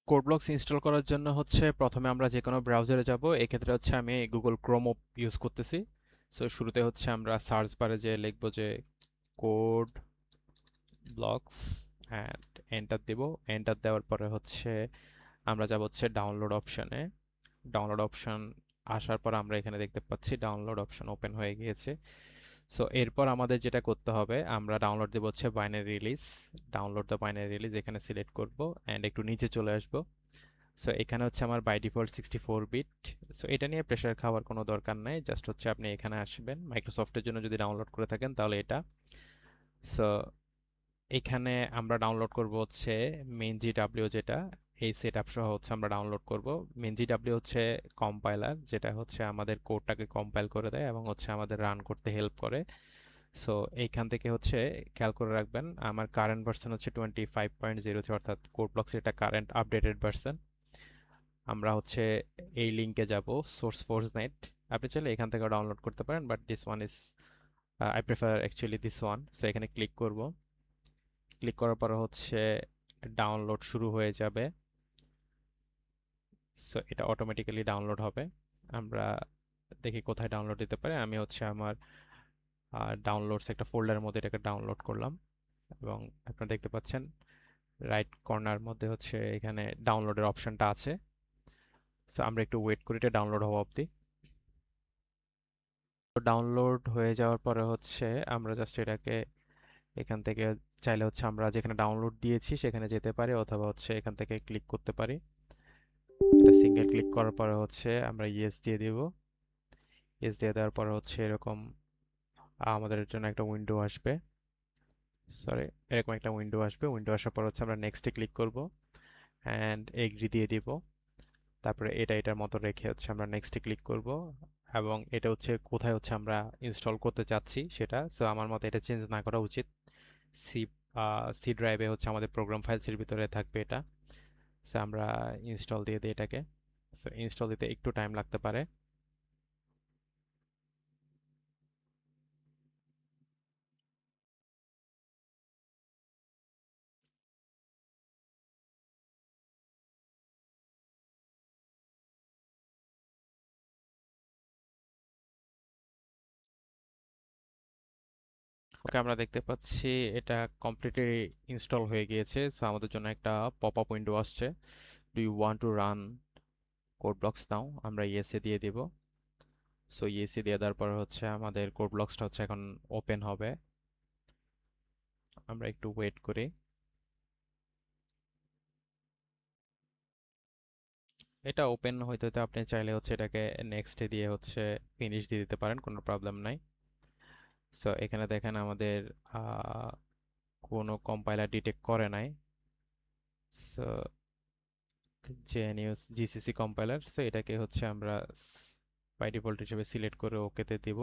Code blocks install করার জন্য হচ্ছে প্রথমে আমরা যে কোনো ব্রাউজারে যাব। এক্ষেত্রে হচ্ছে আমি গুগল ক্রোম ইউজ করতেছি। সো শুরুতে হচ্ছে আমরা সার্চ বারে যে লিখব যে কোড ব্লকস অ্যান্ড এন্টার দিব। এন্টার দেওয়ার পরে হচ্ছে আমরা যাব হচ্ছে ডাউনলোড অপশনে। ডাউনলোড অপশন আসার পর আমরা এখানে দেখতে পাচ্ছি ডাউনলোড অপশন ওপেন হয়ে গিয়েছে। সো এরপর আমাদের যেটা করতে হবে, আমরা ডাউনলোড দেব হচ্ছে binary release. Download the binary release এখানে সিলেক্ট করব অ্যান্ড একটু নিচে চলে আসব। সো এখানে হচ্ছে আমার বাই ডিফল্ট 64 বিট। সো এটা নিয়ে প্রেশার খাওয়ার কোনো দরকার নাই, জাস্ট হচ্ছে আপনি এখানে আসবেন মাইক্রোসফটের জন্য যদি ডাউনলোড করে থাকেন তাহলে এটা। সো এখানে আমরা ডাউনলোড করব হচ্ছে মেন জিডাব্লিউ, যেটা এই সেট আপ সহ হচ্ছে আমরা ডাউনলোড করব। মেন জিডাব্লিউ হচ্ছে কম্পাইলার, যেটা হচ্ছে আমাদের কোডটাকে কম্পাইল করে দেয় এবং হচ্ছে আমাদের রান করতে হেল্প করে। সো এইখান থেকে হচ্ছে খেয়াল করে রাখবেন, আমার কারেন্ট ভার্সন হচ্ছে 25.03, অর্থাৎ কোড ব্লকস এটা কারেন্ট আপডেটেড ভার্সন। আমরা হচ্ছে এই লিংকে যাব, সোর্স ফোর্স নেট। আপনি চাইলে এখান থেকে ডাউনলোড করতে পারেন, but this one is I prefer actually this one. So এখানে ক্লিক করব। ক্লিক করার পরে হচ্ছে ডাউনলোড শুরু হয়ে যাবে। সো এটা অটোমেটিক্যালি ডাউনলোড হবে। আমরা দেখি কোথায় ডাউনলোড দিতে পারে। আমি হচ্ছে আমার ডাউনলোডস একটা ফোল্ডারের মধ্যে এটাকে ডাউনলোড করলাম এবং আপনারা দেখতে পাচ্ছেন রাইট কর্নার মধ্যে হচ্ছে এখানে ডাউনলোডের অপশনটা আছে। সো আমরা একটু ওয়েট করি এটা ডাউনলোড হওয়া অবধি। তো ডাউনলোড হয়ে যাওয়ার পরে হচ্ছে আমরা জাস্ট এটাকে এখান থেকে চাইলে হচ্ছে আমরা যেখানে ডাউনলোড দিয়েছি সেখানে যেতে পারি, অথবা হচ্ছে এখান থেকে ক্লিক করতে পারি। এটা সিঙ্গেল ক্লিক করার পরে হচ্ছে আমরা ইয়েস দিয়ে দিব। ইয়েস দিয়ে দেওয়ার পরে হচ্ছে এরকম আমাদের জন্য একটা উইন্ডো আসবে। সরি, এরকম একটা উইন্ডো আসবে। উইন্ডো আসার পর হচ্ছে আমরা নেক্সটে ক্লিক করব অ্যান্ড এগ্রি দিয়ে দিব। তারপরে এটা এটার মতো রেখে হচ্ছে আমরা নেক্সটে ক্লিক করব এবং এটা হচ্ছে কোথায় হচ্ছে আমরা ইনস্টল করতে চাচ্ছি সেটা। সো আমার মতে এটা চেঞ্জ না করা উচিত। সি সি ড্রাইভে হচ্ছে আমাদের প্রোগ্রাম ফাইলসের ভিতরে থাকবে এটা। সো আমরা ইনস্টল দিয়ে দিই এটাকে। সো ইনস্টল দিতে একটু টাইম লাগতে পারে। ওকে, আমরা দেখতে পাচ্ছি এটা কমপ্লিটলি ইনস্টল হয়ে গিয়েছে। সো আমাদের জন্য একটা পপ আপ উইন্ডো আসছে, do you want to run code blocks now. আমরা ইয়েসে দিয়ে দিব। সো ইয়েসে দিয়ে দেওয়ার পর হচ্ছে আমাদের কোড ব্লকসটা হচ্ছে এখন ওপেন হবে। আমরা একটু ওয়েট করি। এটা ওপেন হইতে হইতে আপনি চাইলে হচ্ছে এটাকে নেক্সটে দিয়ে হচ্ছে ফিনিশ দিয়ে দিতে পারেন, কোনো প্রবলেম নাই। সো এখানে দেখেন আমাদের আহ, কোনো কম্পাইলার ডিটেক্ট করে নাই। So JNU GCC compiler, so এটাকে হচ্ছে আমরা বাই ডিফল্ট হিসেবে সিলেক্ট করে ওকেতে দিব।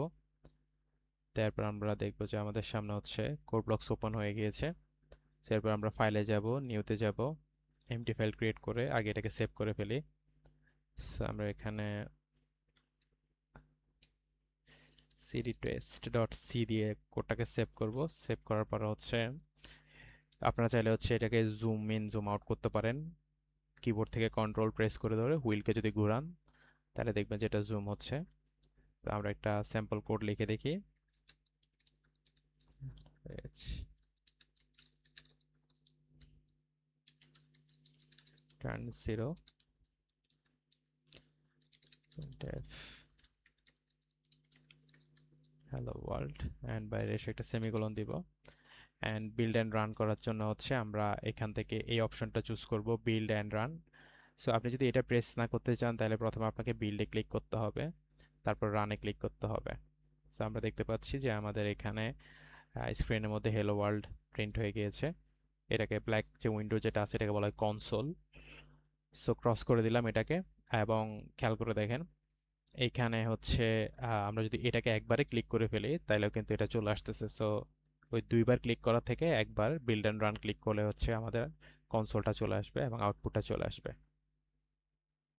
তারপর আমরা দেখব যে আমাদের সামনে হচ্ছে কোড ব্লকস ওপেন হয়ে গিয়েছে। এরপর আমরা ফাইলে যাব, নিউতে যাব, এমটি ফাইল ক্রিয়েট করে আগে এটাকে সেভ করে ফেলি। সো আমরা এখানে সিডি টেস্ট ডট সি দিয়ে কোডটাকে সেভ করব। সেভ করার পর হচ্ছে আপনারা চাইলে হচ্ছে এটাকে জুম ইন জুম আউট করতে পারেন। কিবোর্ড থেকে কন্ট্রোল প্রেস করে ধরে হুইলকে যদি ঘোরান তাহলে দেখবেন যে এটা জুম হচ্ছে। তো আমরা একটা স্যাম্পল কোড লিখে দেখি। Turn zero hello world and বাইরে এসে একটা সেমিকোলন দিব। অ্যান্ড বিল্ড অ্যান্ড রান করার জন্য হচ্ছে আমরা এখান থেকে এই অপশনটা চুজ করব, বিল্ড অ্যান্ড রান। সো আপনি যদি এটা প্রেস না করতে চান তাহলে প্রথমে আপনাকে বিল্ডে ক্লিক করতে হবে, তারপর রানে ক্লিক করতে হবে। সো আমরা দেখতে পাচ্ছি যে আমাদের এখানে স্ক্রিনের মধ্যে হ্যালো ওয়ার্ল্ড প্রিন্ট হয়ে গিয়েছে। এটাকে ব্ল্যাক যে উইন্ডো যেটা আছে এটাকে বলা হয় কনসোল। সো ক্রস করে দিলাম এটাকে এবং খেয়াল করে দেখেন এইখানে হচ্ছে আমরা যদি এটাকে একবারে ক্লিক করে ফেলি তাহলেও কিন্তু এটা চলে আসতেছে। সো ওই দুইবার ক্লিক করার থেকে একবার বিল্ড অ্যান্ড রান ক্লিক করলে হচ্ছে আমাদের কনসোলটা চলে আসবে এবং আউটপুটটা চলে আসবে।